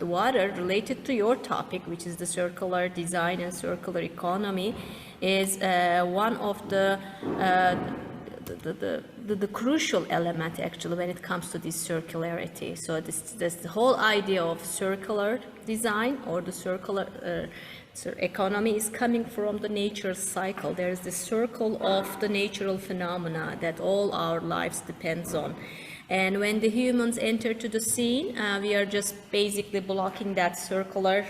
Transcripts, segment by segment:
the water, related to your topic, which is the circular design and circular economy, is one of the crucial element actually when it comes to this circularity. So this the whole idea of circular design or the circular economy is coming from the nature cycle. There is the circle of the natural phenomena that all our lives depends on. And when the humans enter to the scene, we are just basically blocking that circular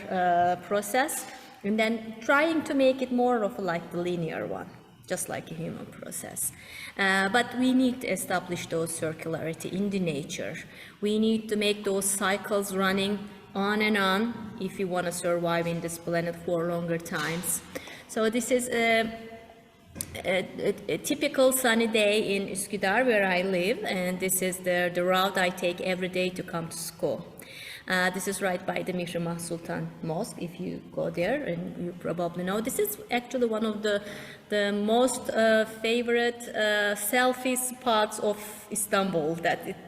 process and then trying to make it more of like the linear one, just like a human process. But we need to establish those circularity in the nature. We need to make those cycles running on and on if you want to survive in this planet for longer times. So this is a typical sunny day in Üsküdar where I live, and this is the route I take every day to come to school. This is right by the Mihrimah Sultan Mosque. If you go there, and you probably know, this is actually one of the most favorite selfie spots of Istanbul.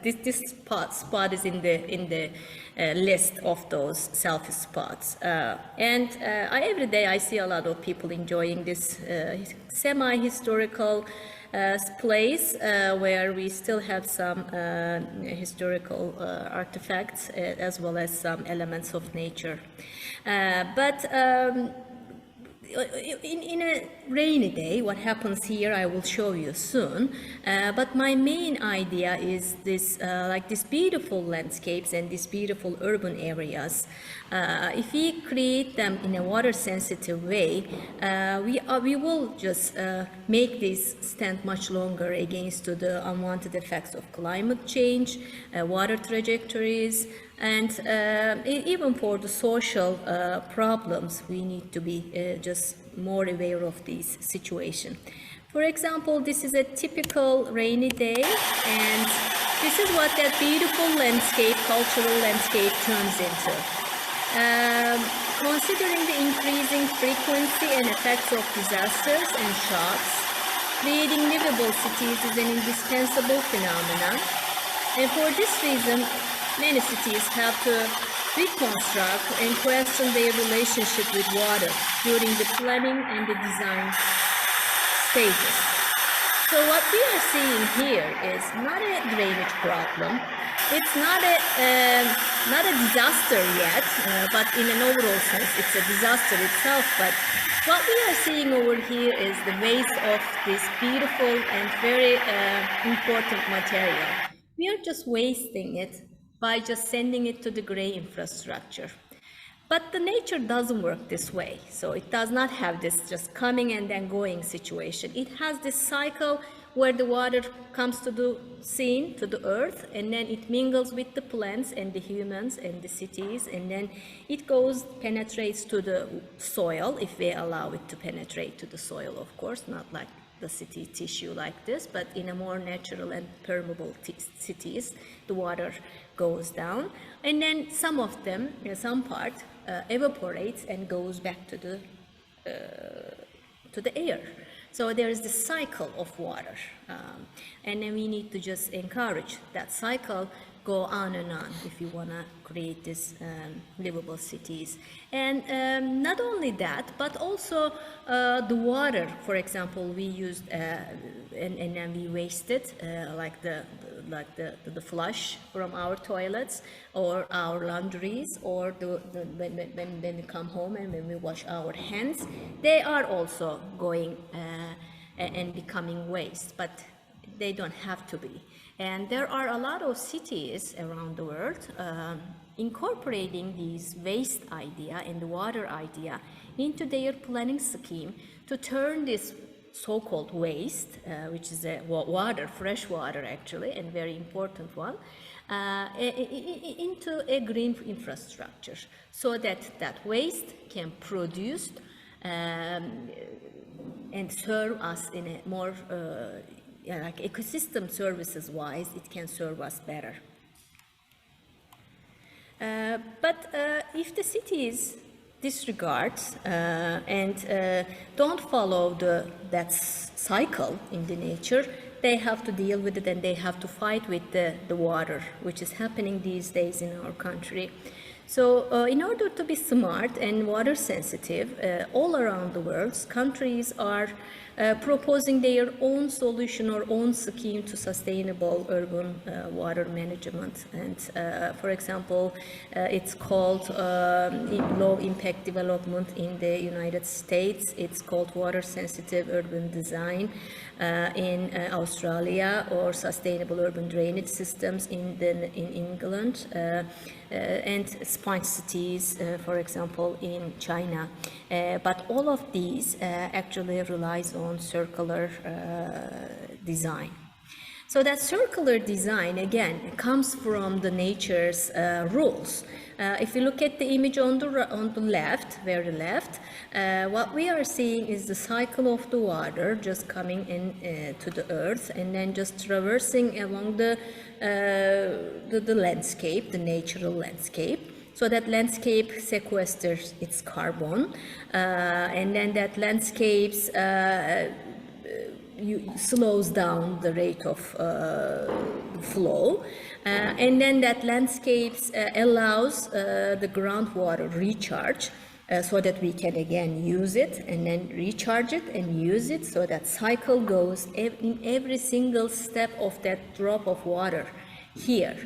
This spot is in the list of those selfie spots. Every day I see a lot of people enjoying this semi-historical place where we still have some historical artifacts as well as some elements of nature. In a rainy day, what happens here I will show you soon, but my main idea is this like these beautiful landscapes and these beautiful urban areas. If we create them in a water sensitive way, we will just make this stand much longer against the unwanted effects of climate change, water trajectories, and even for the social problems, we need to be just more aware of these situations. For example, this is a typical rainy day, and this is what that beautiful landscape, cultural landscape, turns into. Considering the increasing frequency and effects of disasters and shocks, creating livable cities is an indispensable phenomenon, and for this reason, many cities have to reconstruct and question their relationship with water during the planning and the design stages. So what we are seeing here is not a drainage problem. It's not a disaster yet, but in an overall sense, it's a disaster itself. But what we are seeing over here is the waste of this beautiful and very important material. We are just wasting it by just sending it to the gray infrastructure. But the nature doesn't work this way. So it does not have this just coming and then going situation. It has this cycle where the water comes to the scene, to the earth, and then it mingles with the plants and the humans and the cities, and then it penetrates to the soil, if we allow it to penetrate to the soil, of course, not like the city tissue like this, but in a more natural and permeable cities, the water goes down, and then some of them, some part, evaporates and goes back to the air. So there is the cycle of water, and then we need to just encourage that cycle go on and on if you want to create these livable cities. And not only that, but also the water, for example, we used and then we wasted like the flush from our toilets or our laundries, or when we come home and when we wash our hands, they are also going and becoming waste, but they don't have to be. And there are a lot of cities around the world incorporating these waste idea and the water idea into their planning scheme to turn this so-called waste, which is a fresh water actually, and very important one, into a green infrastructure, so that that waste can produce and serve us in a more like ecosystem services wise, it can serve us better. But if the cities disregard and don't follow that cycle in the nature, they have to deal with it, and they have to fight with the water, which is happening these days in our country. So in order to be smart and water sensitive, all around the world, countries are proposing their own solution or own scheme to sustainable urban water management. And for example, it's called low impact development in the United States. It's called water sensitive urban design in Australia, or sustainable urban drainage systems in England. And smart cities, for example, in China. But all of these actually relies on circular design. So that circular design, again, comes from the nature's rules. If you look at the image on the left, very left, what we are seeing is the cycle of the water just coming in to the earth and then just traversing along the landscape, the natural landscape. So that landscape sequesters its carbon, and then that landscape slows down the rate of flow, and then that landscape allows the groundwater recharge, so that we can again use it and then recharge it and use it. So that cycle goes in every single step of that drop of water here.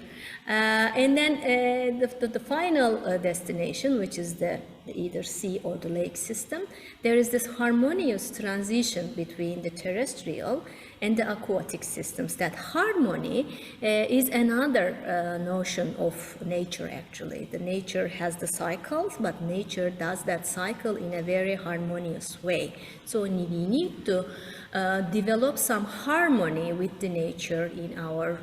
And then the final destination, which is the either sea or the lake system, there is this harmonious transition between the terrestrial and the aquatic systems. That harmony is another notion of nature, actually. The nature has the cycles, but nature does that cycle in a very harmonious way. So we need to develop some harmony with the nature in our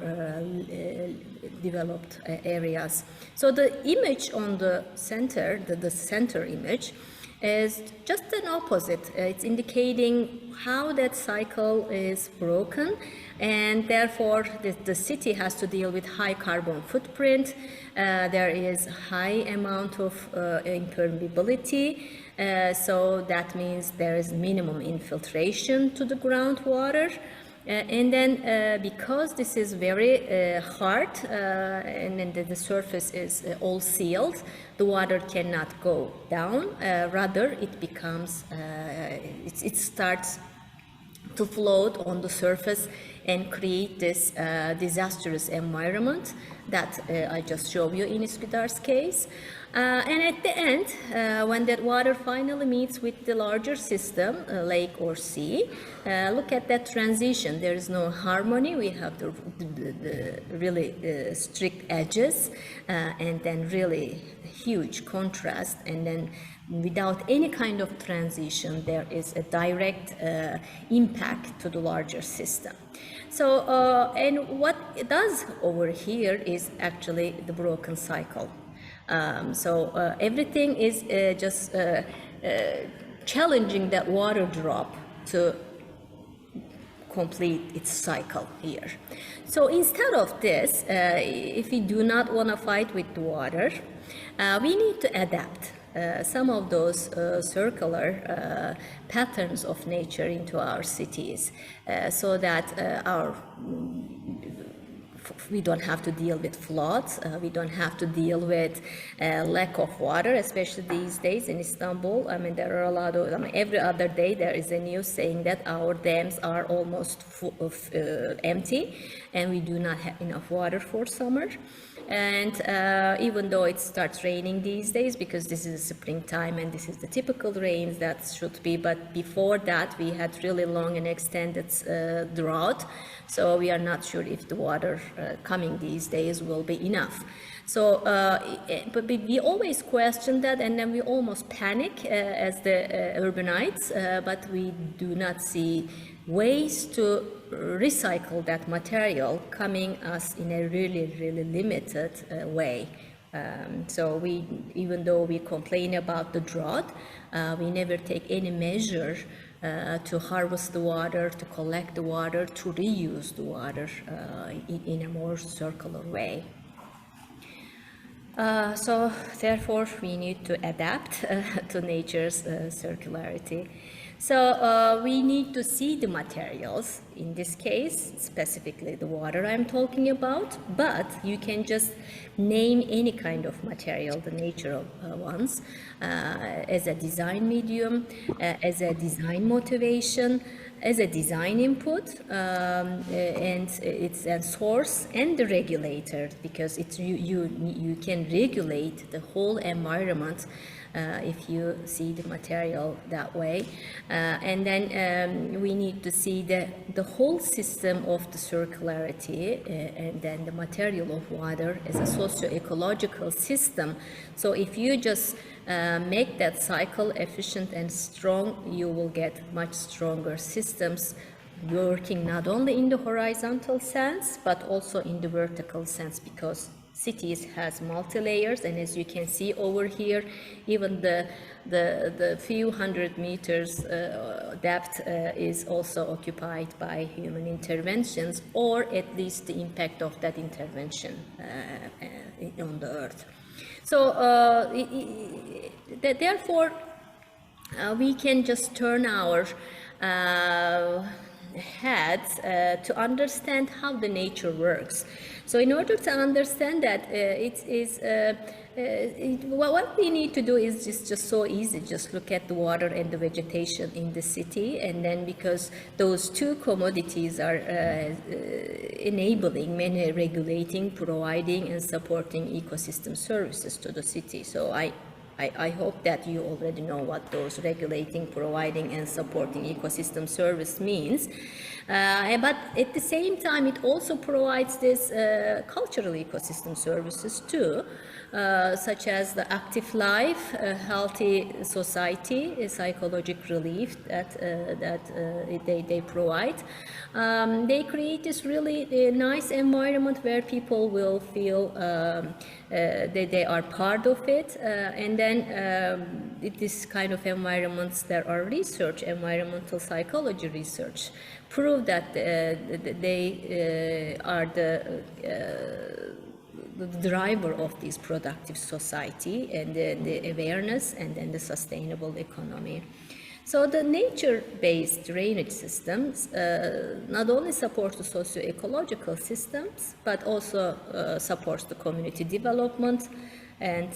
developed areas. So the image on the center, the center image, is just an opposite. It's indicating how that cycle is broken, and therefore the city has to deal with high carbon footprint. There is high amount of impermeability, so that means there is minimum infiltration to the groundwater. And then because this is very hard, and then the surface is all sealed, the water cannot go down. Rather, it becomes, it starts to float on the surface and create this disastrous environment that I just showed you in Üsküdar's case. And at the end, when that water finally meets with the larger system, lake or sea, look at that transition. There is no harmony. We have the really strict edges, and then really huge contrast, and then without any kind of transition, there is a direct impact to the larger system. So, and what it does over here is actually the broken cycle. So everything is just challenging that water drop to complete its cycle here. So instead of this, if we do not want to fight with the water, we need to adapt some of those circular patterns of nature into our cities, so that we don't have to deal with floods, we don't have to deal with lack of water, especially these days in Istanbul. I mean, there are a lot of, every other day there is a news saying that our dams are almost full of, empty, and we do not have enough water for summer. And even though it starts raining these days, because this is springtime and this is the typical rains that should be, but before that we had really long and extended drought, so we are not sure if the water coming these days will be enough. So, but we always question that, and then we almost panic as the urbanites, but we do not see ways to recycle that material coming us in a really, really limited way. So we, even though we complain about the drought, we never take any measure to harvest the water, to collect the water, to reuse the water in a more circular way. So therefore we need to adapt to nature's circularity. So we need to see the materials, in this case, specifically the water I'm talking about, but you can just name any kind of material, the natural ones, as a design medium, as a design motivation, as a design input, and it's a source and the regulator, because it's you can regulate the whole environment if you see the material that way. And then we need to see the whole system of the circularity, and then the material of water as a socio-ecological system. So if you just make that cycle efficient and strong, you will get much stronger systems working not only in the horizontal sense but also in the vertical sense, because cities has multi-layers, and as you can see over here, even the few hundred meters depth is also occupied by human interventions, or at least the impact of that intervention on the earth. So therefore we can just turn our heads to understand how the nature works. So in order to understand that, what we need to do is just so easy. Just look at the water and the vegetation in the city, and then because those two commodities are enabling many regulating, providing and supporting ecosystem services to the city. So I hope that you already know what those regulating, providing and supporting ecosystem service means. But at the same time, it also provides this cultural ecosystem services too, such as the active life, healthy society, psychological relief that they provide. They create this really nice environment where people will feel that they are part of it, and then this kind of environments, there are research, environmental psychology research, prove that they are the driver of this productive society and the awareness and then the sustainable economy. So the nature-based drainage systems not only support the socio-ecological systems, but also supports the community development and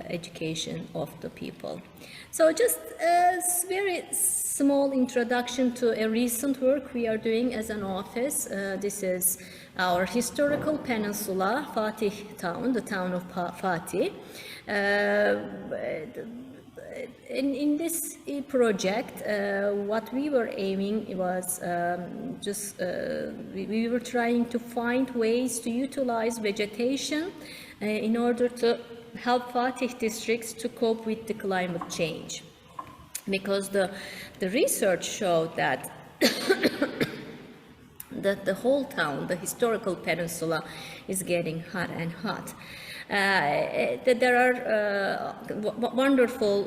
education of the people. So just a very small introduction to a recent work we are doing as an office. This is our historical peninsula, Fatih town, the town of Fatih. In this project, what we were aiming was we were trying to find ways to utilize vegetation in order to help Fatih districts to cope with the climate change, because the research showed that that the whole town, the historical peninsula, is getting hot and hot. There are wonderful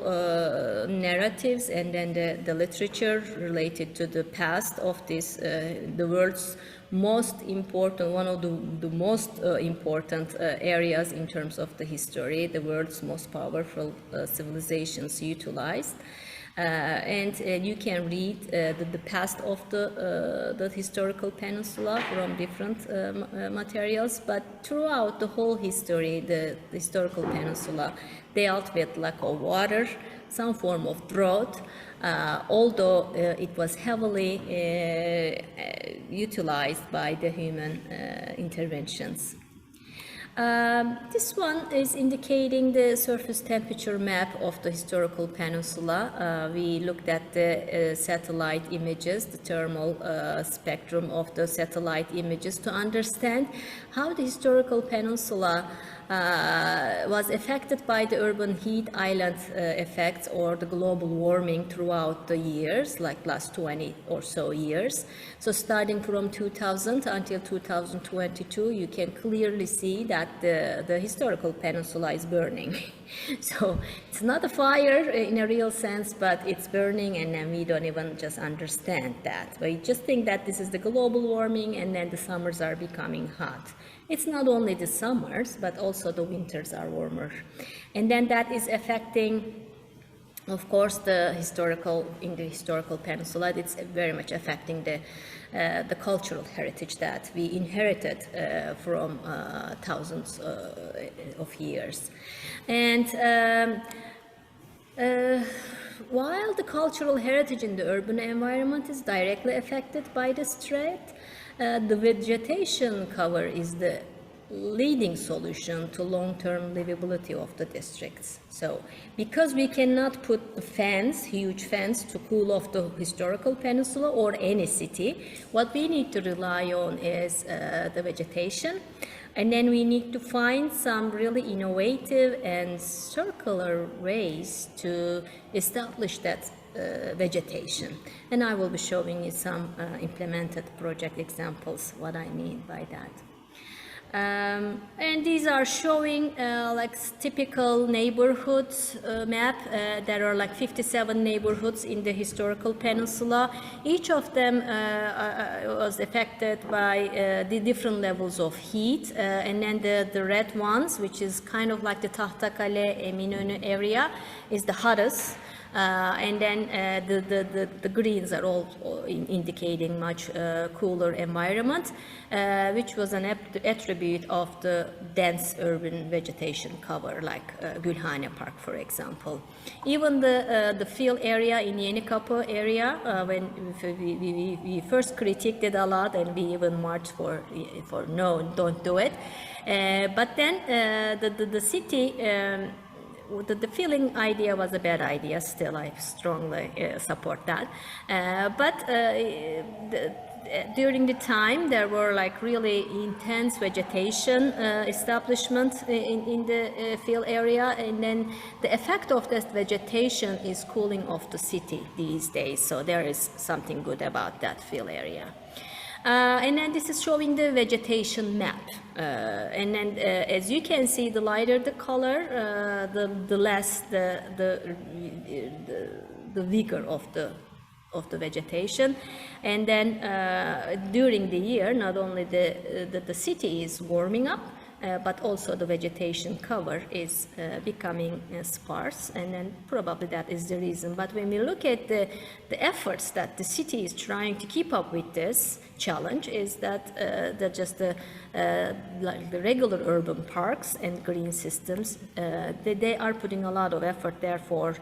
narratives and then the literature related to the past of this, the world's most important, one of the most important areas in terms of the history, the world's most powerful civilizations utilized. And you can read the past of the historical peninsula from different materials, but throughout the whole history, the historical peninsula dealt with lack of water, some form of drought, although it was heavily utilized by the human interventions. This one is indicating the surface temperature map of the historical peninsula. We looked at the satellite images, the thermal spectrum of the satellite images, to understand how the historical peninsula was affected by the urban heat island effects or the global warming throughout the years, like last 20 or so years. So starting from 2000 until 2022, you can clearly see that the historical peninsula is burning. So it's not a fire in a real sense, but it's burning, and then we don't even just understand that. We just think that this is the global warming, and then the summers are becoming hot. It's not only the summers, but also the winters are warmer. And then that is affecting Of course, in the historical peninsula, it's very much affecting the cultural heritage that we inherited from thousands of years. And while the cultural heritage in the urban environment is directly affected by this threat, the vegetation cover is the leading solution to long-term livability of the districts. So, because we cannot put huge fence to cool off the historical peninsula or any city, what we need to rely on is the vegetation. And then we need to find some really innovative and circular ways to establish that vegetation. And I will be showing you some implemented project examples, what I mean by that. And these are showing like typical neighborhoods map. There are like 57 neighborhoods in the historical peninsula. Each of them was affected by the different levels of heat. And then the red ones, which is kind of like the Tahtakale, Eminönü area, is the hottest. And then the greens are all indicating much cooler environment, which was an attribute of the dense urban vegetation cover, like Gülhane Park, for example. Even the field area in Yenikapı area, when we first critiqued it a lot, and we even marched for no, don't do it. But then the city. The filling idea was a bad idea. Still, I strongly support that. During the time, there were like really intense vegetation establishment in the field area, and then the effect of that vegetation is cooling off the city these days. So there is something good about that field area. And then this is showing the vegetation map. And then as you can see, the lighter the color, the less the vigor of the vegetation. And then during the year, not only the city is warming up, but also the vegetation cover is becoming sparse, and then probably that is the reason. But when we look at the efforts that the city is trying to keep up with this challenge, is that like the regular urban parks and green systems, they are putting a lot of effort. Therefore,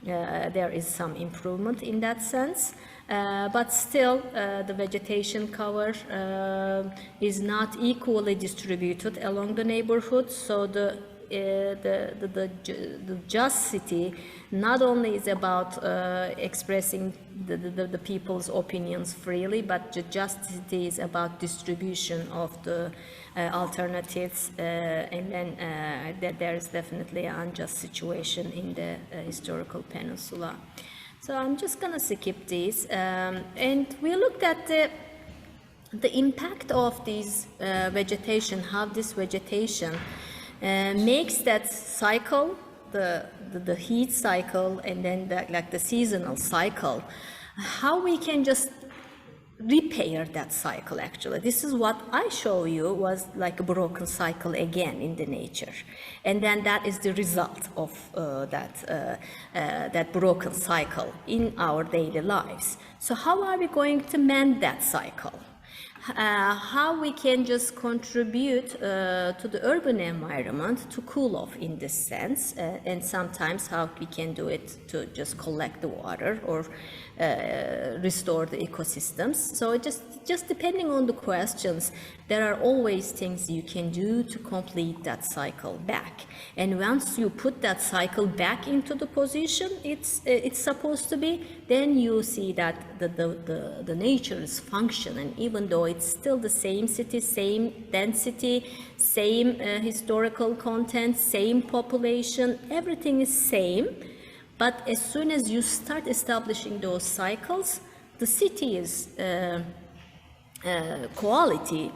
there is some improvement in that sense. But still, the vegetation cover is not equally distributed along the neighborhood. So the just city not only is about expressing the people's opinions freely, but the just city is about distribution of the alternatives, and then there is definitely an unjust situation in the historical peninsula. So I'm just gonna skip these, and we looked at the impact of these vegetation, how this vegetation makes that cycle, the heat cycle, and then the seasonal cycle, how we can just repair that cycle. Actually, this is what I show you was like a broken cycle again in the nature, and then that is the result of that broken cycle in our daily lives. So how are we going to mend that cycle? How we can just contribute to the urban environment to cool off in this sense, and sometimes how we can do it to just collect the water or restore the ecosystems. So just depending on the questions, there are always things you can do to complete that cycle back. And once you put that cycle back into the position it's supposed to be, then you see that the nature is functioning, even though it's still the same city, same density, same historical content, same population, everything is same. But as soon as you start establishing those cycles, the city's quality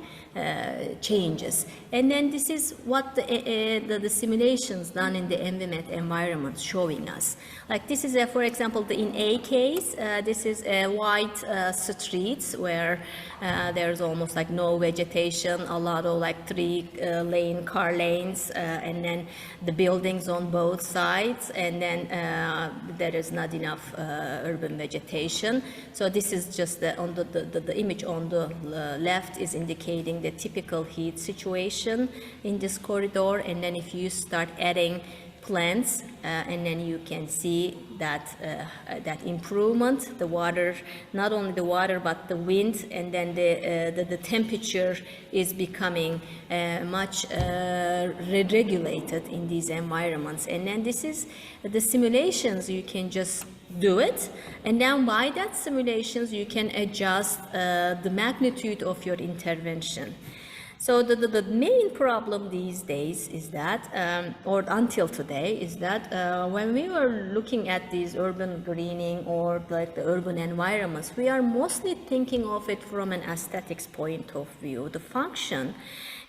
changes. And then this is what the simulations done in the environment environment showing us. Like this is for example, in A case, this is a wide streets where there's almost like no vegetation, a lot of like 3-lane car lanes, and then the buildings on both sides, and then there is not enough urban vegetation. So this is just the image on the left is indicating the typical heat situation in this corridor, and then if you start adding plants, and then you can see that that improvement, the water, not only the water but the wind, and then the temperature is becoming much regulated in these environments. And then this is the simulations, you can just do it, and then by that simulations you can adjust the magnitude of your intervention. So the main problem these days is that, or until today, is that when we were looking at these urban greening or like the urban environments, we are mostly thinking of it from an aesthetics point of view. The function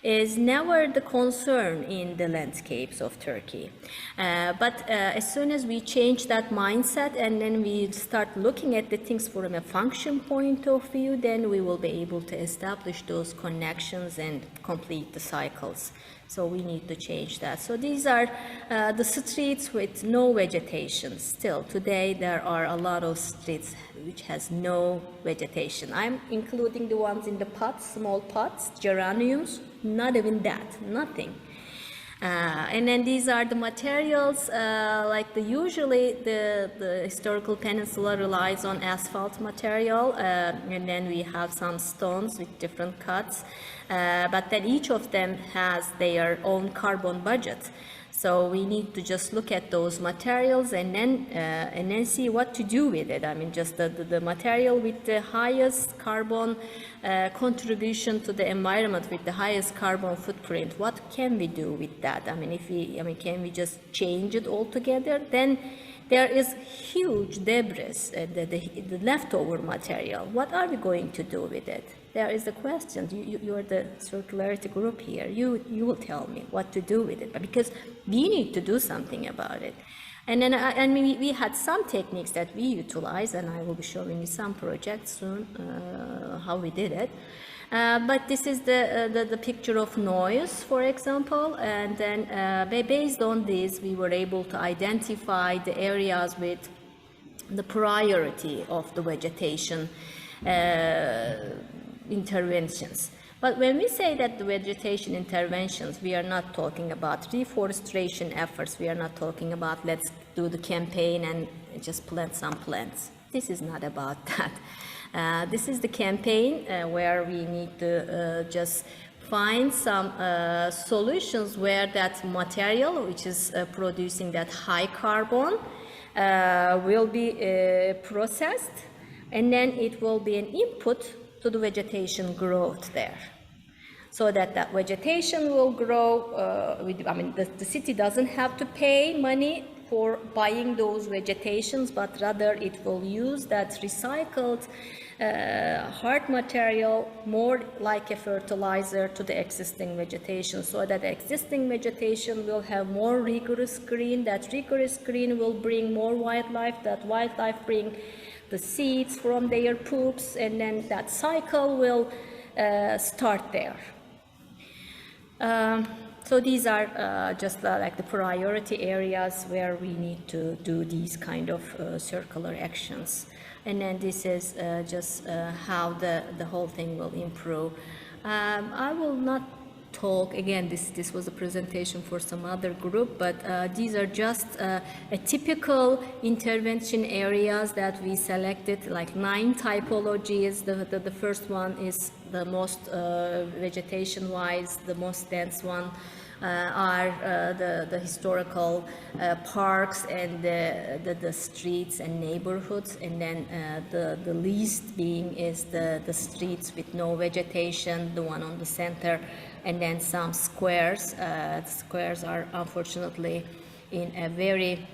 is never the concern in the landscapes of Turkey. But as soon as we change that mindset and then we start looking at the things from a function point of view, then we will be able to establish those connections and complete the cycles. So we need to change that. So these are the streets with no vegetation. Still today there are a lot of streets which has no vegetation. I'm including the ones in the pots, small pots, geraniums, not even that, nothing. And then these are the materials, like usually the historical peninsula relies on asphalt material, and then we have some stones with different cuts, but then each of them has their own carbon budget. So we need to just look at those materials and then see what to do with it. I mean, just the material with the highest carbon contribution to the environment, with the highest carbon footprint. What can we do with that? I mean, can we just change it altogether? Then there is huge debris, the leftover material. What are we going to do with it? There is the question. You are the circularity group here. You will tell me what to do with it, but because we need to do something about it. And then we had some techniques that we utilize, and I will be showing you some projects soon how we did it. But this is the picture of noise, for example, and then based on this, we were able to identify the areas with the priority of the vegetation interventions. But when we say that the vegetation interventions, we are not talking about reforestation efforts. We are not talking about let's do the campaign and just plant some plants. This is not about that. This is the campaign where we need to just find some solutions where that material, which is producing that high carbon, will be processed, and then it will be an input to the vegetation growth there, so that vegetation will grow. The city doesn't have to pay money for buying those vegetations, but rather it will use that recycled hard material more like a fertilizer to the existing vegetation, so that the existing vegetation will have more rigorous green. That rigorous green will bring more wildlife. That wildlife bring the seeds from their poops, and then that cycle will start there. So these are just like the priority areas where we need to do these kind of circular actions. And then this is just how the whole thing will improve. I will not talk again, this was a presentation for some other group, but these are just a typical intervention areas that we selected, like 9 typologies. The first one is the most vegetation wise, the most dense one are the historical parks and the streets and neighborhoods, and then the least being is the streets with no vegetation, the one on the center, and then some squares. Squares are unfortunately in a very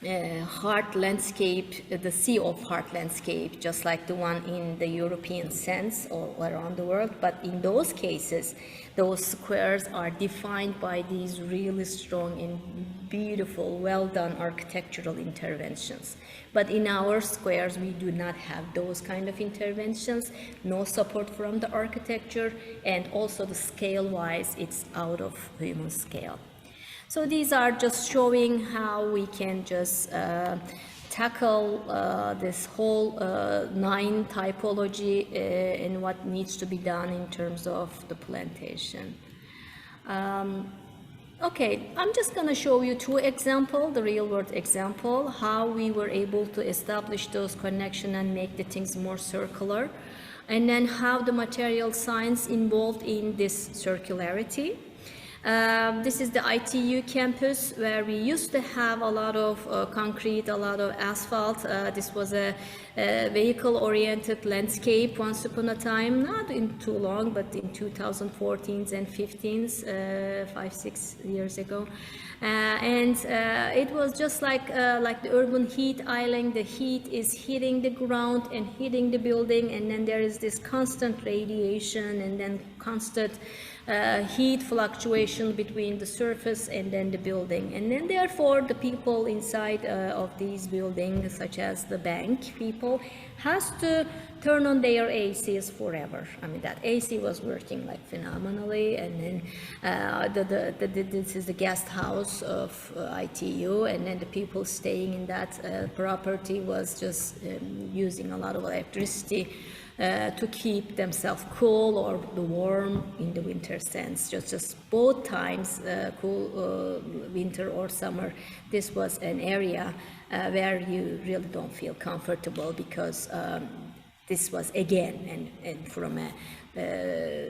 hard landscape, the sea of hard landscape, just like the one in the European sense or around the world. But in those cases, those squares are defined by these really strong and beautiful, well done architectural interventions. But in our squares, we do not have those kind of interventions, no support from the architecture, and also the scale-wise, it's out of human scale. So these are just showing how we can just tackle this whole 9 typology and what needs to be done in terms of the plantation. Okay, I'm just going to show you 2 examples, the real world example, how we were able to establish those connections and make the things more circular, and then how the material science involved in this circularity. This is the ITU campus where we used to have a lot of concrete, a lot of asphalt. This was a vehicle-oriented landscape once upon a time, not in too long, but in 2014s and 15s, 5-6 years ago. It was just like the urban heat island. The heat is hitting the ground and hitting the building, and then there is this constant radiation and then constant heat fluctuation between the surface and then the building, and then therefore the people inside of these buildings, such as the bank people, has to turn on their ACs forever. I mean, that AC was working like phenomenally, and then this is the guest house of ITU, and then the people staying in that property was just using a lot of electricity to keep themselves cool or warm in the winter sense. Just both times, cool winter or summer, this was an area where you really don't feel comfortable, because this was again, and from a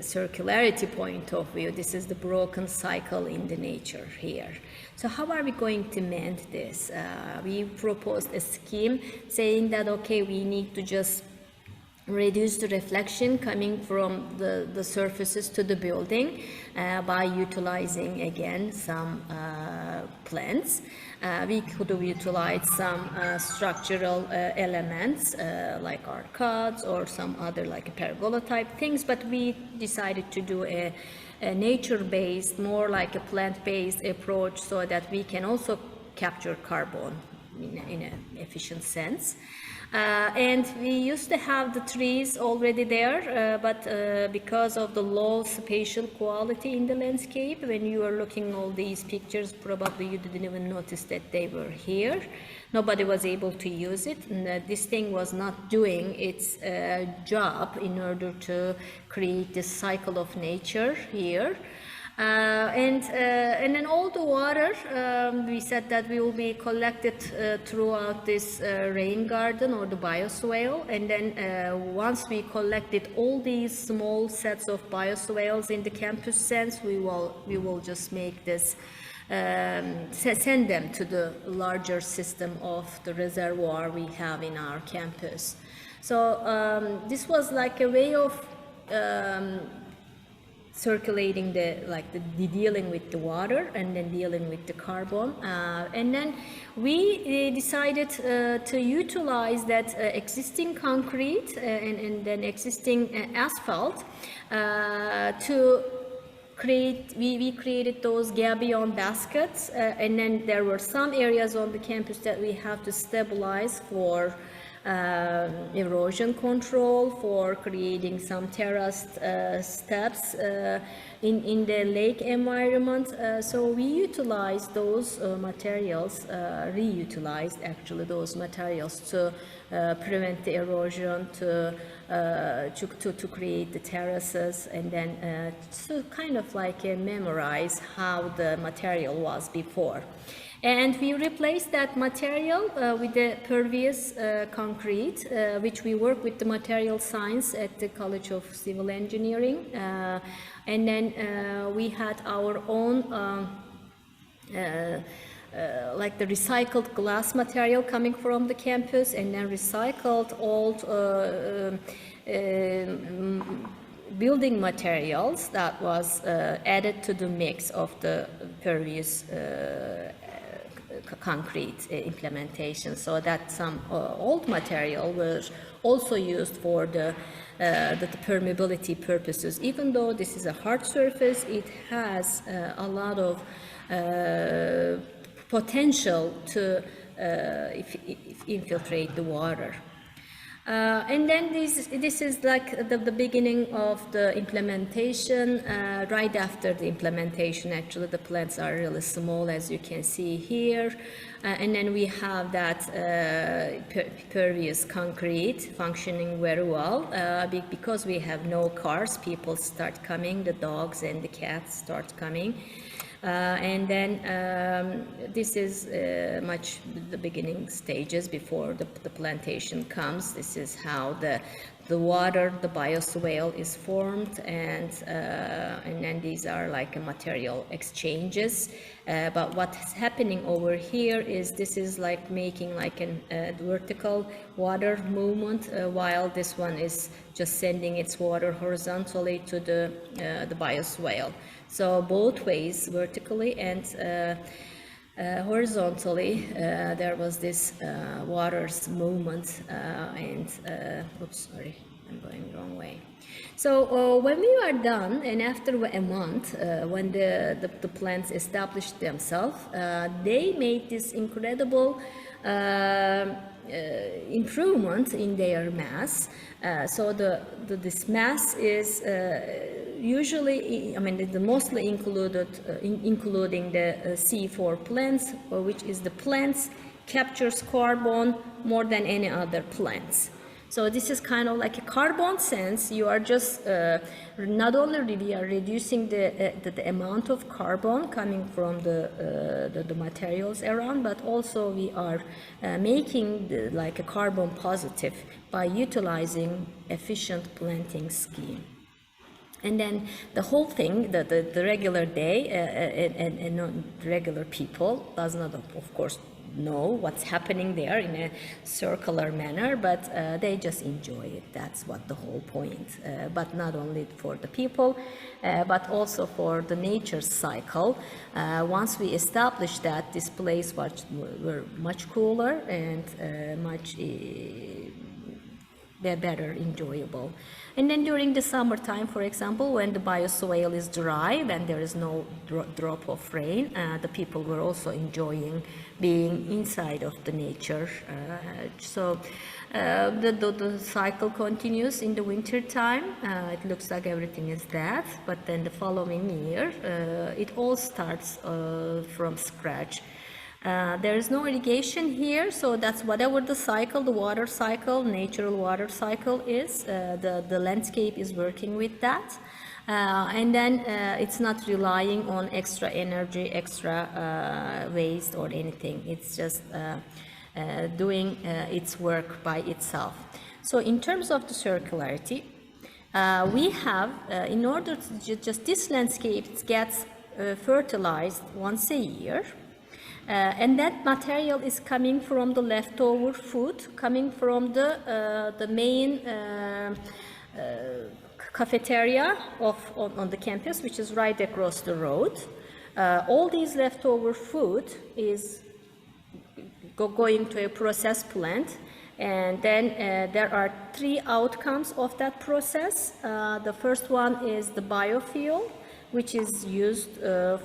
circularity point of view, this is the broken cycle in the nature here. So how are we going to mend this? We proposed a scheme saying that, okay, we need to just reduce the reflection coming from the surfaces to the building by utilizing again some plants. We could have utilized some structural elements like arcades or some other like a pergola type things, but we decided to do a nature-based, more like a plant-based approach, so that we can also capture carbon in an efficient sense. And we used to have the trees already there, but because of the low spatial quality in the landscape, when you are looking all these pictures, probably you didn't even notice that they were here. Nobody was able to use it, and this thing was not doing its job in order to create this cycle of nature here. And then all the water, we said that we will be collected throughout this rain garden or the bioswale, and then once we collected all these small sets of bioswales in the campus sense, we will just make this, send them to the larger system of the reservoir we have in our campus. So this was like a way of circulating the dealing with the water and then dealing with the carbon, and then we decided to utilize that existing concrete and then existing asphalt to create. We created those gabion baskets, and then there were some areas on the campus that we have to stabilize for erosion control, for creating some terraced steps in the lake environment. So we utilized those materials, reutilized actually those materials to prevent the erosion, to create the terraces, and then to kind of like memorize how the material was before. And we replaced that material with the pervious concrete, which we work with the material science at the College of Civil Engineering. And then we had our own like the recycled glass material coming from the campus, and then recycled old building materials that was added to the mix of the pervious concrete implementation, so that some old material was also used for the permeability purposes. Even though this is a hard surface, it has a lot of potential to infiltrate the water. And then this is like the beginning of the implementation. Right after the implementation, actually the plants are really small, as you can see here. And then we have that pervious concrete functioning very well. Because we have no cars, people start coming, the dogs and the cats start coming. And then this is much the beginning stages before the plantation comes. This is how the water, the bioswale is formed, and then these are like a material exchanges. But what's happening over here is this is like making like a vertical water movement, while this one is just sending its water horizontally to the bioswale. So both ways, vertically and horizontally, there was this water's movement, oops, sorry, I'm going the wrong way. So when we are done, and after a month, when the plants established themselves, they made this incredible improvement in their mass. So this mass is usually, I mean, the mostly included, including the C4 plants, which is the plants captures carbon more than any other plants. So this is kind of like a carbon sense. You are just not only we are reducing the amount of carbon coming from the materials around, but also we are making like a carbon positive by utilizing efficient planting scheme. And then the whole thing, the regular day and regular people does not, of course, know what's happening there in a circular manner, but they just enjoy it. That's what the whole point. But not only for the people, but also for the nature cycle. Once we established that, this place were much cooler and much better enjoyable. And then during the summertime, for example, when the bioswale is dry, when there is no drop of rain, the people were also enjoying being inside of the nature. So the cycle continues in the winter time. It looks like everything is that, but then the following year, it all starts from scratch. There is no irrigation here, so that's whatever the cycle, the water cycle, natural water cycle is, the landscape is working with that. And then it's not relying on extra energy, extra waste or anything. It's just doing its work by itself. So in terms of the circularity, we have, in order to just this landscape gets fertilized once a year. And that material is coming from the leftover food, coming from the main cafeteria on the campus, which is right across the road. All these leftover food is going to a process plant, and then there are 3 outcomes of that process. The first one is the biofuel, which is used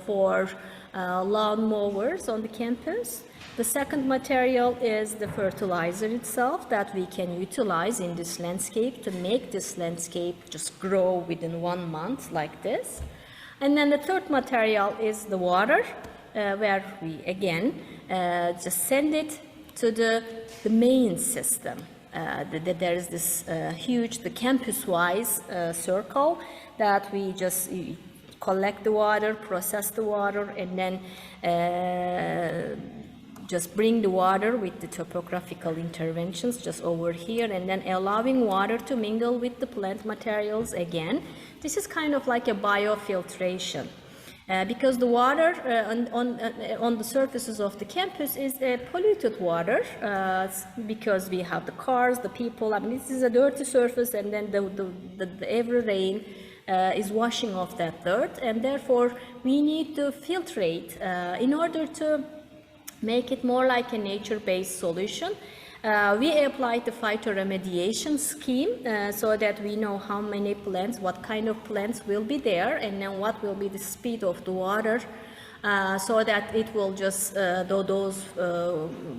for lawn mowers on the campus. The second material is the fertilizer itself that we can utilize in this landscape to make this landscape just grow within 1 month like this. And then the third material is the water, where we again just send it to the main system. There is this huge, the campus-wise circle that we just collect the water, process the water, and then just bring the water with the topographical interventions just over here, and then allowing water to mingle with the plant materials again. This is kind of like a biofiltration. Because the water on the surfaces of the campus is polluted water, because we have the cars, the people. I mean, this is a dirty surface, and then the every rain is washing off that dirt, and therefore we need to filtrate in order to make it more like a nature-based solution. We applied the phytoremediation scheme so that we know how many plants, what kind of plants will be there, and then what will be the speed of the water, so that it will just, those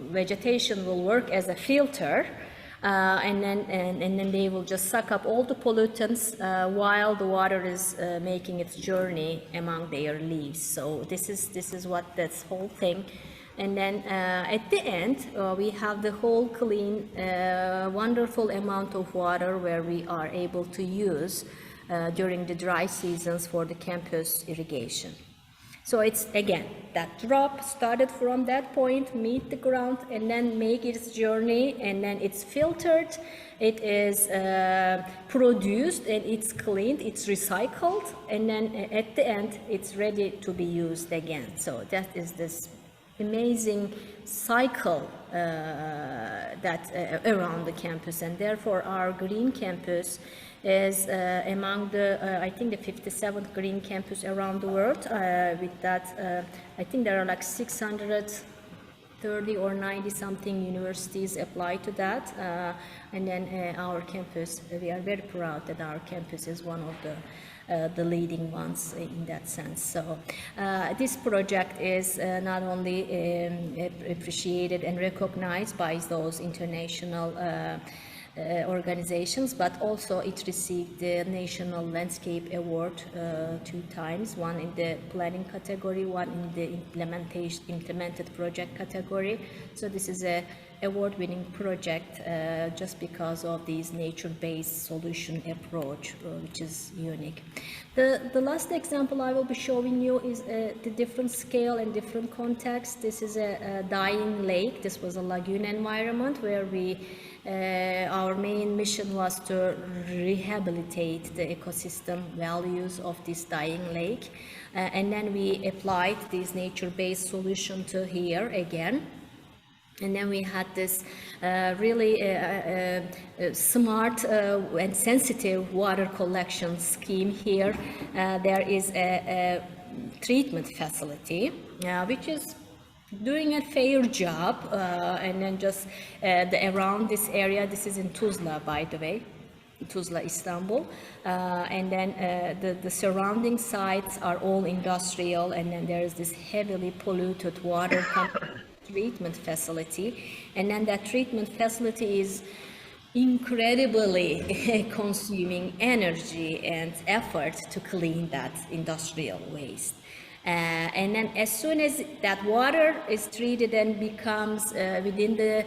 vegetation will work as a filter, and then they will just suck up all the pollutants while the water is making its journey among their leaves. So this is what this whole thing. And then at the end, we have the whole clean, wonderful amount of water where we are able to use during the dry seasons for the campus irrigation. So it's, again, that drop started from that point, meet the ground, and then make its journey, and then it's filtered, it is produced, and it's cleaned, it's recycled, and then at the end, it's ready to be used again. So that is this amazing cycle that around the campus, and therefore our green campus is among the I think the 57th green campus around the world. With that, I think there are like 630 or 90 something universities apply to that, and then our campus, we are very proud that our campus is one of the leading ones in that sense. So this project is not only appreciated and recognized by those international organizations, but also it received the National Landscape Award 2 times, one in the planning category, one in the implemented project category. So this is a award-winning project just because of this nature-based solution approach, which is unique. The last example I will be showing you is the different scale and different context. This is a dying lake. This was a lagoon environment where we our main mission was to rehabilitate the ecosystem values of this dying lake, and then we applied this nature-based solution to here again. And then we had this really smart and sensitive water collection scheme here. There is a treatment facility which is doing a fair job, and then just around this area, this is in Tuzla, by the way, Tuzla, Istanbul, and then the surrounding sites are all industrial, and then there is this heavily polluted water treatment facility, and then that treatment facility is incredibly consuming energy and effort to clean that industrial waste. And then as soon as that water is treated and becomes within the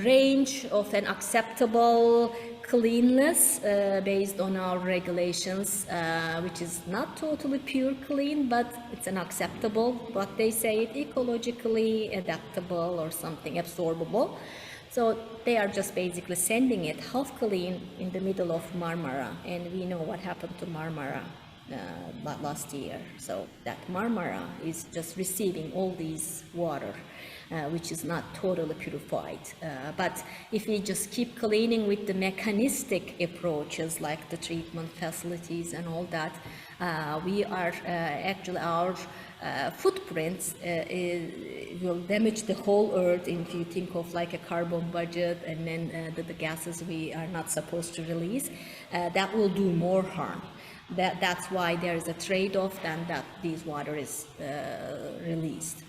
range of an acceptable cleanness based on our regulations, which is not totally pure clean, but it's an acceptable, what they say, ecologically adaptable or something absorbable. So they are just basically sending it half clean in the middle of Marmara, and we know what happened to Marmara last year. So that Marmara is just receiving all these water, which is not totally purified. But if we just keep cleaning with the mechanistic approaches like the treatment facilities and all that, we are actually our footprints will damage the whole earth. If you think of like a carbon budget and then the gases we are not supposed to release, that will do more harm. That's why there is a trade-off than that this water is released.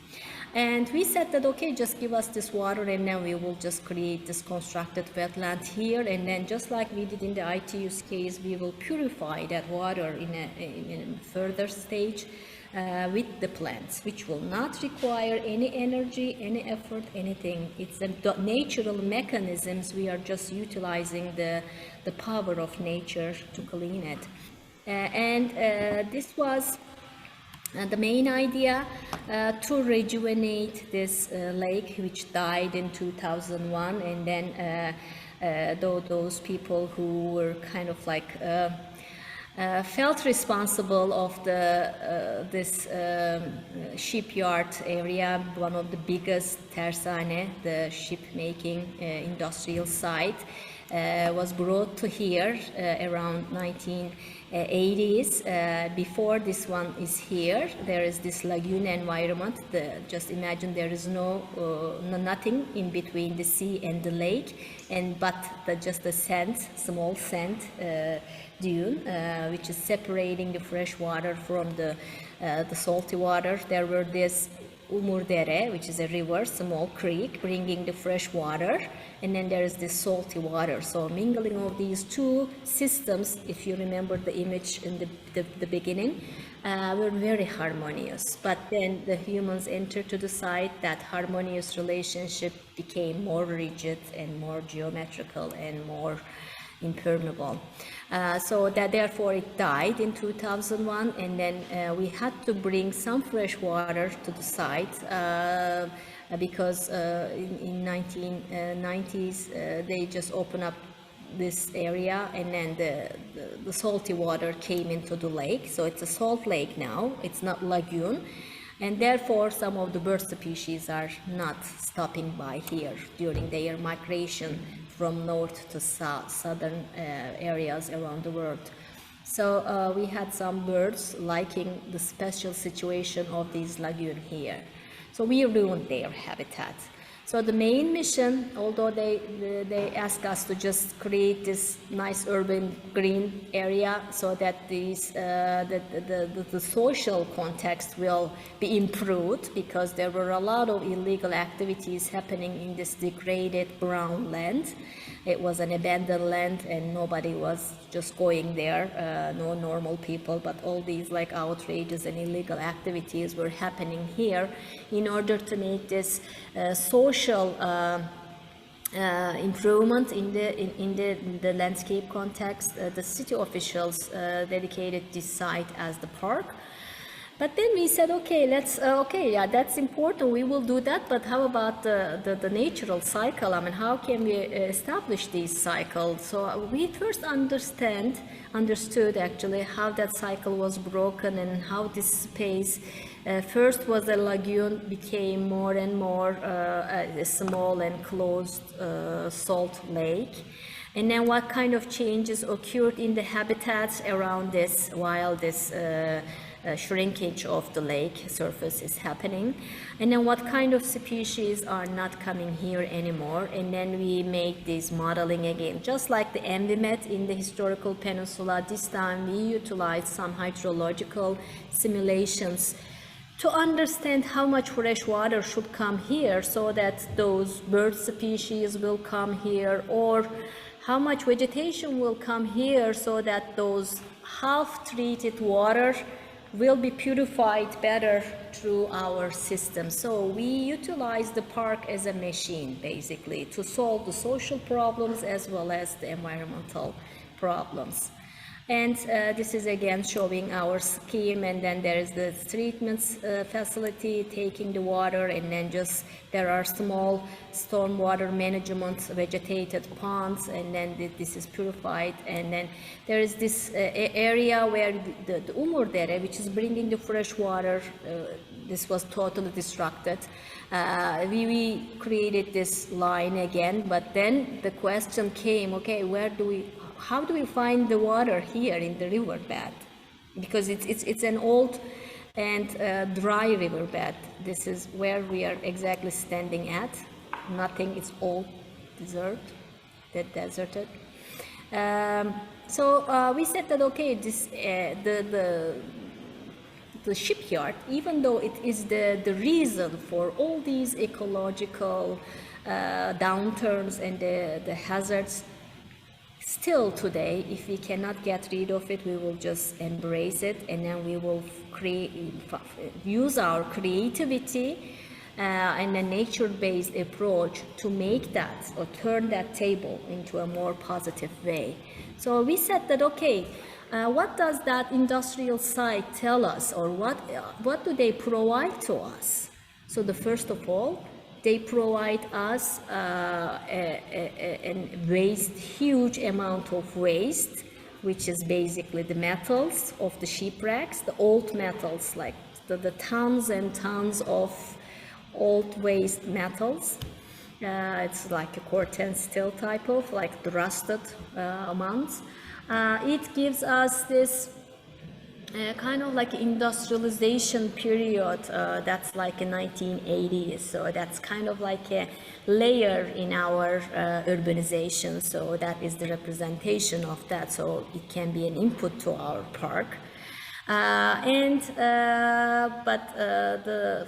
And we said that, okay, just give us this water and then we will just create this constructed wetland here, and then just like we did in the ITU's case, we will purify that water in a further stage with the plants, which will not require any energy, any effort, anything. It's the natural mechanisms. We are just utilizing the power of nature to clean it. This was the main idea to rejuvenate this lake, which died in 2001, and then those people who were kind of like felt responsible of this shipyard area, one of the biggest tersane, the ship making industrial site. was brought to here around 1980s. Before this one is here, there is this lagoon environment. Just imagine there is nothing in between the sea and the lake, but just the sand, small sand dune, which is separating the fresh water from the salty water. There were this Umurdere, which is a river, small creek, bringing the fresh water, and then there is this salty water. So mingling of these two systems, if you remember the image in the beginning, were very harmonious. But then the humans entered to the site, that harmonious relationship became more rigid and more geometrical and more impermeable. So that therefore it died in 2001, and then we had to bring some fresh water to the site because in 1990s they just opened up this area, and then the salty water came into the lake. So it's a salt lake now, it's not lagoon, and therefore some of the bird species are not stopping by here during their migration from north to southern areas around the world. So we had some birds liking the special situation of these lagoon here. So we ruined their habitat. So the main mission, although they ask us to just create this nice urban green area so that the social context will be improved, because there were a lot of illegal activities happening in this degraded brown land. It was an abandoned land and nobody was just going there, no normal people, but all these like outrages and illegal activities were happening here in order to make this social improvement in the landscape context. The city officials dedicated this site as the park. But then we said, okay, yeah, that's important, we will do that, but how about the natural cycle? I mean, how can we establish these cycles? So we first understood actually how that cycle was broken, and how this space first was a lagoon, became more and more a small and closed salt lake. And then what kind of changes occurred in the habitats around this while this shrinkage of the lake surface is happening, and then what kind of species are not coming here anymore. And then we made this modeling again, just like the ENVIMET in the historical peninsula. This time we utilized some hydrological simulations to understand how much fresh water should come here so that those bird species will come here, or how much vegetation will come here so that those half-treated water will be purified better through our system. So we utilize the park as a machine, basically, to solve the social problems as well as the environmental problems. And this is again showing our scheme, and then there is the treatments facility taking the water, and then just there are small stormwater management vegetated ponds, and then this is purified. And then there is this area where the Umurdere, which is bringing the fresh water, this was totally destructed. We created this line again, but then the question came, okay, how do we find the water here in the riverbed? Because it's an old and dry riverbed. This is where we are exactly standing at. Nothing, it's all deserted. So we said that, okay, this the shipyard, even though it is the reason for all these ecological downturns and the hazards, still today, if we cannot get rid of it, we will just embrace it, and then we will use our creativity and a nature-based approach to make that, or turn that table into a more positive way. So we said that, okay, what does that industrial site tell us, or what do they provide to us? So the first of all, they provide us a huge amount of waste, which is basically the metals of the shipwrecks, the old metals, like the tons and tons of old waste metals. It's like a corten steel type of, like the rusted amounts. It gives us this kind of like industrialization period that's like in 1980s, so that's kind of like a layer in our urbanization, so that is the representation of that, so it can be an input to our park.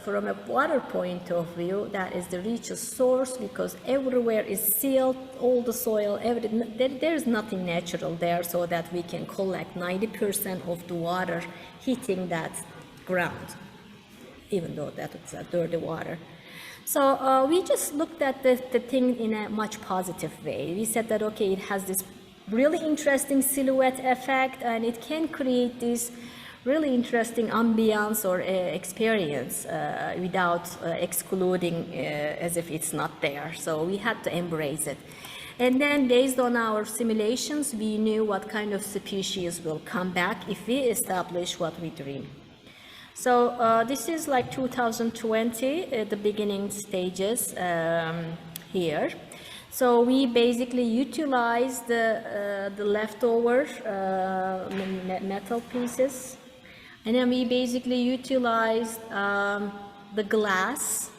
From a water point of view, that is the richest source, because everywhere is sealed, all the soil, there is nothing natural there, so that we can collect 90% of the water hitting that ground, even though that is a dirty water. So we just looked at the thing in a much positive way. We said that, okay, it has this really interesting silhouette effect, and it can create this really interesting ambience or experience without excluding as if it's not there. So we had to embrace it. And then based on our simulations, we knew what kind of species will come back if we establish what we dream. So this is like 2020, the beginning stages here. So we basically utilized the leftover metal pieces, and then we basically utilized the glass,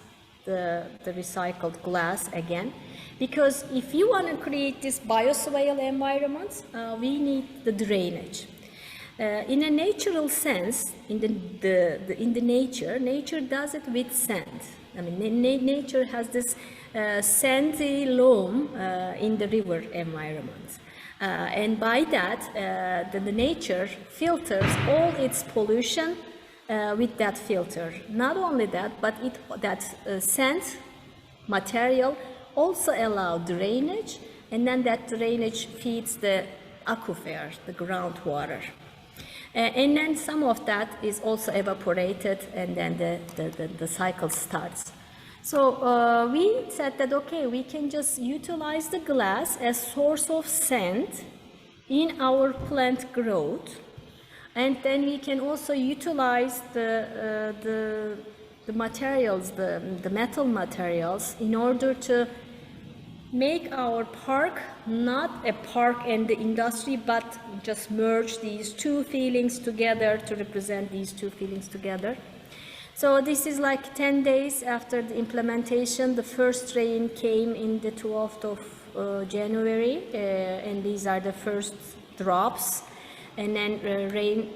the recycled glass again, because if you want to create this bioswale environments, we need the drainage. In a natural sense, in the nature does it with sand. I mean, nature has this sandy loam in the river environment. And by that, the nature filters all its pollution with that filter. Not only that, but that sand material also allows drainage, and then that drainage feeds the aquifer, the groundwater. And then some of that is also evaporated, and then the cycle starts. So we said that, okay, we can just utilize the glass as source of sand in our plant growth, and then we can also utilize the materials, the metal materials, in order to make our park not a park and the industry, but just merge these two feelings together to represent these two feelings together. So this is like 10 days after the implementation. The first rain came in the 12th of January, and these are the first drops. And then rain,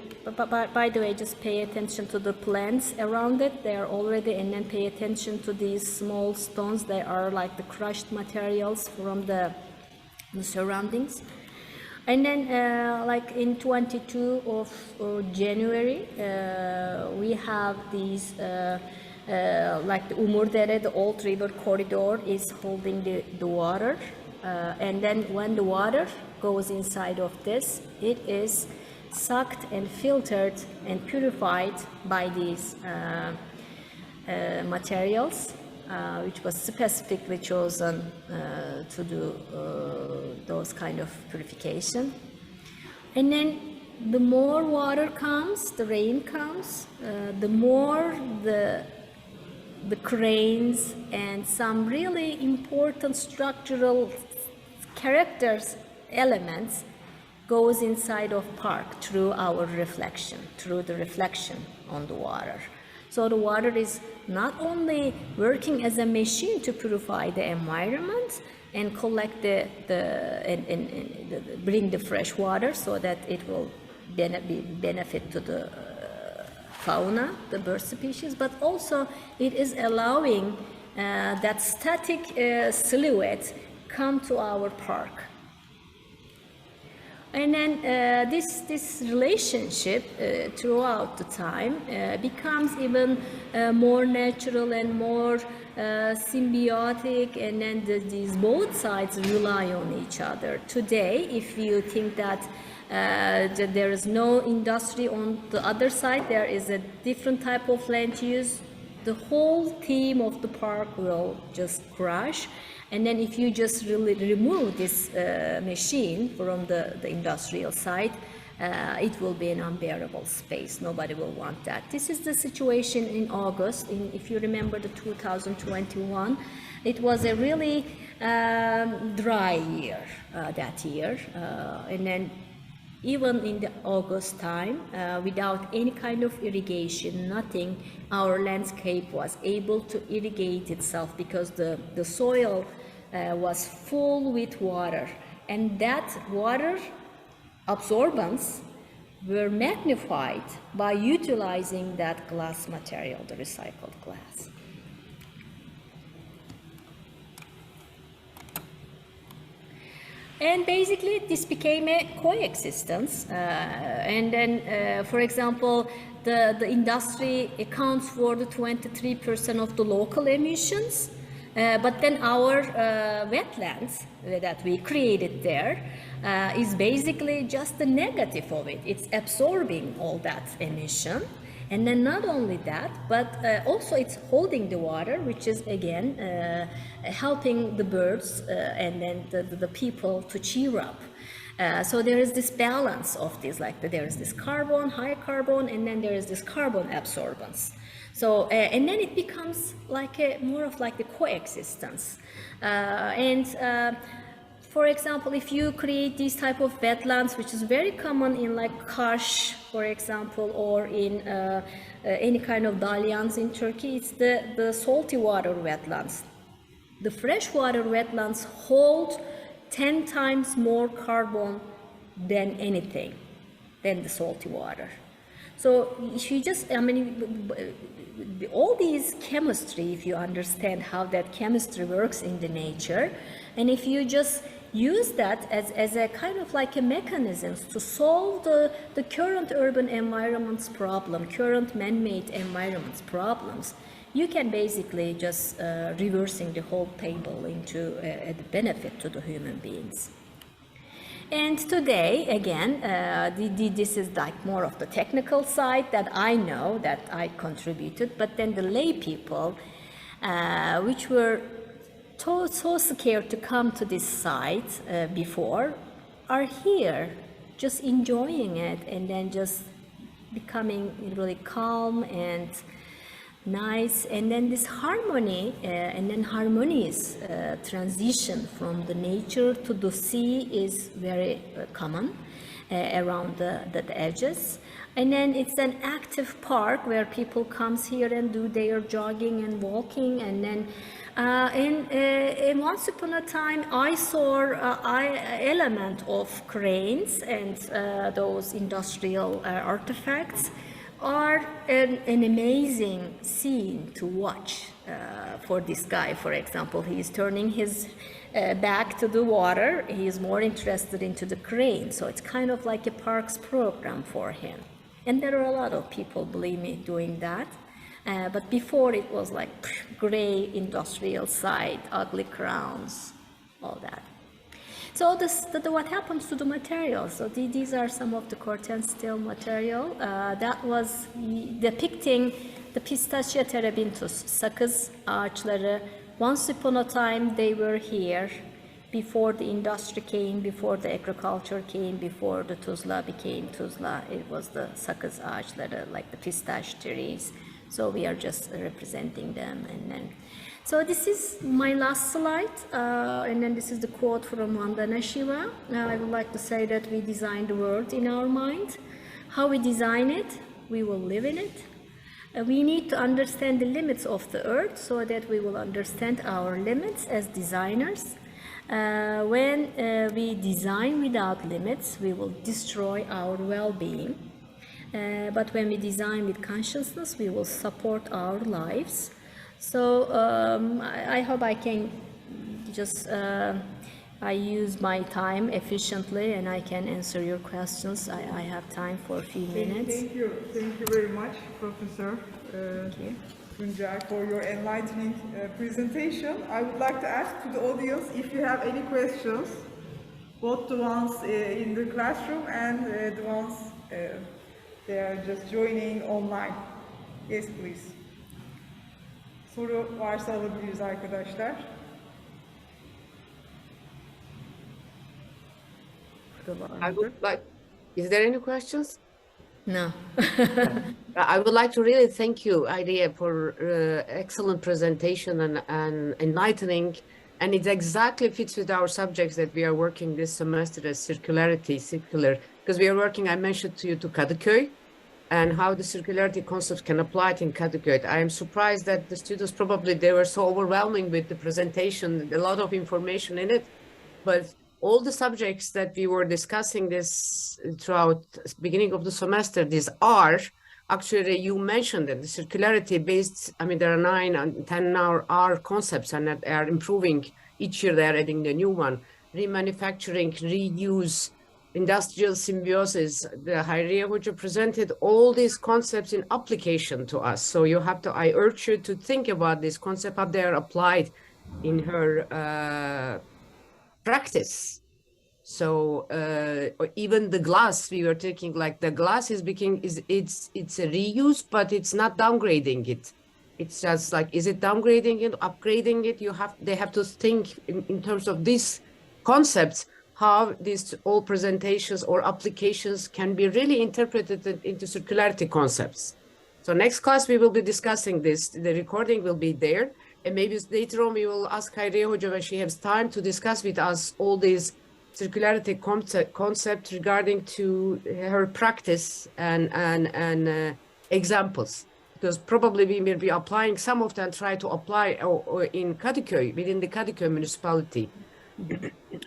by the way, just pay attention to the plants around it. They are already, and then pay attention to these small stones. They are like the crushed materials from the surroundings. And then like in 22 of January, we have these, like the Umurdere, the old river corridor is holding the water. And then when the water goes inside of this, it is sucked and filtered and purified by these materials, which was specifically chosen to do those kind of purification. And then the more water comes, the rain comes, the more the cranes and some really important structural characters, elements, goes inside of park through our reflection, through the reflection on the water. So the water is not only working as a machine to purify the environment and collect bring the fresh water so that it will benefit to the fauna, the bird species, but also it is allowing that static silhouette come to our park. And then this relationship throughout the time becomes even more natural and more symbiotic, and then these both sides rely on each other. Today, if you think that there is no industry on the other side, there is a different type of land use, the whole theme of the park will just crash. And then if you just really remove this machine from the industrial side, it will be an unbearable space. Nobody will want that. This is the situation in August. If you remember the 2021, it was a really dry year that year. And then even in the August time, without any kind of irrigation, nothing, our landscape was able to irrigate itself because the soil was full with water. And that water absorbance were magnified by utilizing that glass material, the recycled glass. And basically this became a coexistence. And then, for example, the industry accounts for the 23% of the local emissions. But then our wetlands that we created there is basically just the negative of it. It's absorbing all that emission. And then not only that, but also it's holding the water, which is again helping the birds and then the people to cheer up. So there is this balance of this, like there is this carbon, high carbon, and then there is this carbon absorbance. So, and then it becomes like more of like the coexistence. For example, if you create these type of wetlands, which is very common in like Kaş, for example, or in any kind of dalyans in Turkey, it's the salty water wetlands. The freshwater wetlands hold 10 times more carbon than anything, than the salty water. So if you just, I mean, all these chemistry, if you understand how that chemistry works in the nature, and if you just use that as a kind of like a mechanism to solve the current urban environments problem, current man-made environments problems, you can basically just reversing the whole table into a benefit to the human beings. And today, again, this is like more of the technical side that I know that I contributed, but then the lay people, which were so scared to come to this site before, are here, just enjoying it, and then just becoming really calm and nice. And then this harmony and then harmonious transition from the nature to the sea is very common around the edges. And then it's an active park where people comes here and do their jogging and walking. And then and once upon a time I saw element of cranes and those industrial artifacts are an amazing scene to watch for this guy. For example, he is turning his back to the water. He is more interested into the crane, so it's kind of like a parks program for him. And there are a lot of people, believe me, doing that. But before it was like gray industrial side, ugly crowns, all that. So what happens to the materials? So these are some of the corten steel material that was depicting the Pistacia terebinthus, sakız ağaçları. Once upon a time they were here before the industry came, before the agriculture came, before the Tuzla became Tuzla. It was the sakız ağaçları, like the pistache trees. So we are just representing them. And then, so this is my last slide, and then this is the quote from Vandana Shiva. I would like to say that we design the world in our mind. How we design it, we will live in it. We need to understand the limits of the earth so that we will understand our limits as designers. When we design without limits, we will destroy our well-being. But when we design with consciousness, we will support our lives. So I hope I can just I use my time efficiently and I can answer your questions. I have time for a few minutes. Thank you very much, Professor Tunçay, for your enlightening presentation. I would like to ask to the audience if you have any questions, both the ones in the classroom and the ones they are just joining online. Yes, please. Soru varsa alabiliriz arkadaşlar. I would like Is there any questions? No. I would like to really thank you, Hayriye, for excellent presentation and enlightening. And it exactly fits with our subjects that we are working this semester as circular, because we are working, I mentioned to you, to Kadıköy, and how the circularity concepts can apply it in Kadıköy. I am surprised that the students probably, they were so overwhelming with the presentation, a lot of information in it, but all the subjects that we were discussing this throughout the beginning of the semester, these are actually, you mentioned that the circularity based, I mean, there are 9 and 10 R concepts, and that are improving each year. They're adding the new one: remanufacturing, reuse, industrial symbiosis. The Hayriye Hoca presented all these concepts in application to us. So you have to, I urge you to think about this concept, how they are applied in her practice. So even the glass, we were taking, like, the glass is becoming, it's a reuse, but it's not downgrading it. It's just like, is it downgrading it, upgrading it? They have to think in terms of these concepts, how these all presentations or applications can be really interpreted into circularity concepts. So next class, we will be discussing this. The recording will be there. And maybe later on, we will ask Hayriye Hoca, when she has time, to discuss with us all these circularity concept regarding to her practice and examples. Because probably we will be applying some of them, try to apply or in Kadıköy, within the Kadıköy municipality.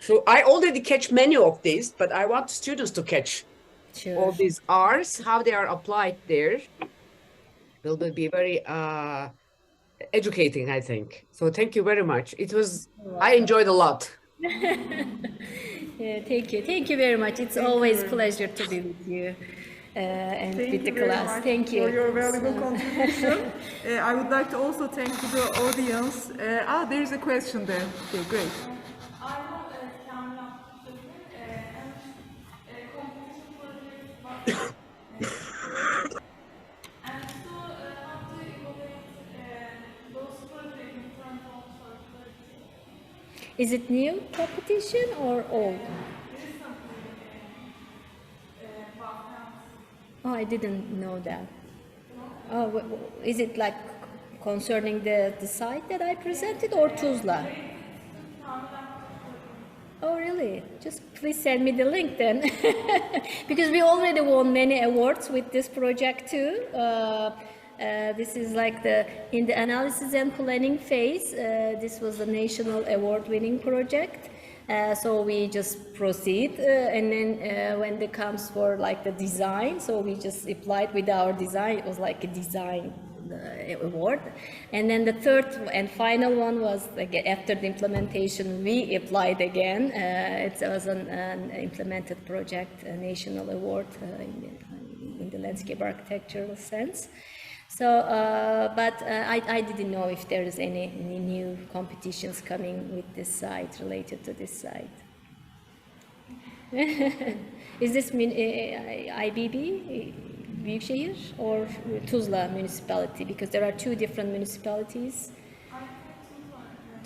So I already catch many of these, but I want students to catch all these R's, how they are applied there. Will be very educating, I think. So thank you very much. I enjoyed a lot. Yeah, thank you. Thank you very much. It's always a pleasure to be with you and with the class. Thank you for your valuable contribution. I would like to also thank to the audience. There is a question there. Okay, great. Is it new competition or old? Oh, I didn't know that. Oh, is it like concerning the site that I presented or Tuzla? Oh, really? Just please send me the link then. Because we already won many awards with this project too. This is like in the analysis and planning phase, this was the national award winning project. So we just proceed and then when it comes for like the design, so we just applied with our design. It was like a design award. And then the third and final one was like after the implementation, we applied again. It was an implemented project, a national award in the landscape architectural sense. So, but I didn't know if there is any new competitions coming with this site, related to this site. Is this IBB, Büyükşehir, or Tuzla municipality? Because there are 2 different municipalities.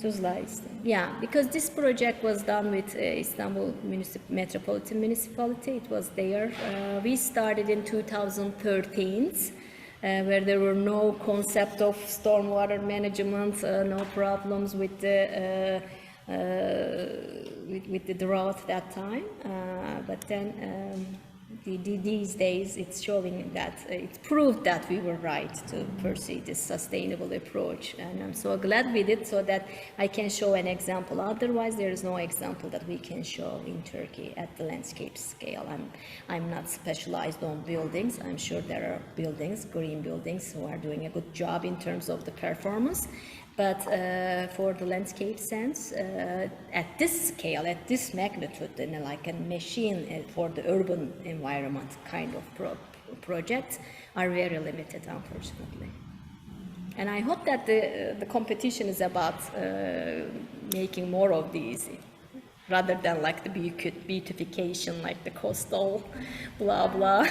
Tuzla is, yeah, because this project was done with Istanbul Metropolitan Municipality. It was there. We started in 2013. Where there were no concept of stormwater management, no problems with the drought that time. But then these days it's showing that it's proved that we were right to pursue this sustainable approach, and I'm so glad we did, so that I can show an example. Otherwise there is no example that we can show in Turkey at the landscape scale. I'm not specialized on buildings. I'm sure there are buildings, green buildings, who are doing a good job in terms of the performance. But for the landscape sense, at this scale, at this magnitude, in like a machine for the urban environment kind of projects are very limited, unfortunately. And I hope that the competition is about making more of these, rather than like the beautification, like the coastal, blah blah,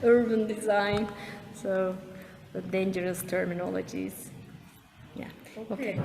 urban design. So the dangerous terminologies. Yeah. Okay.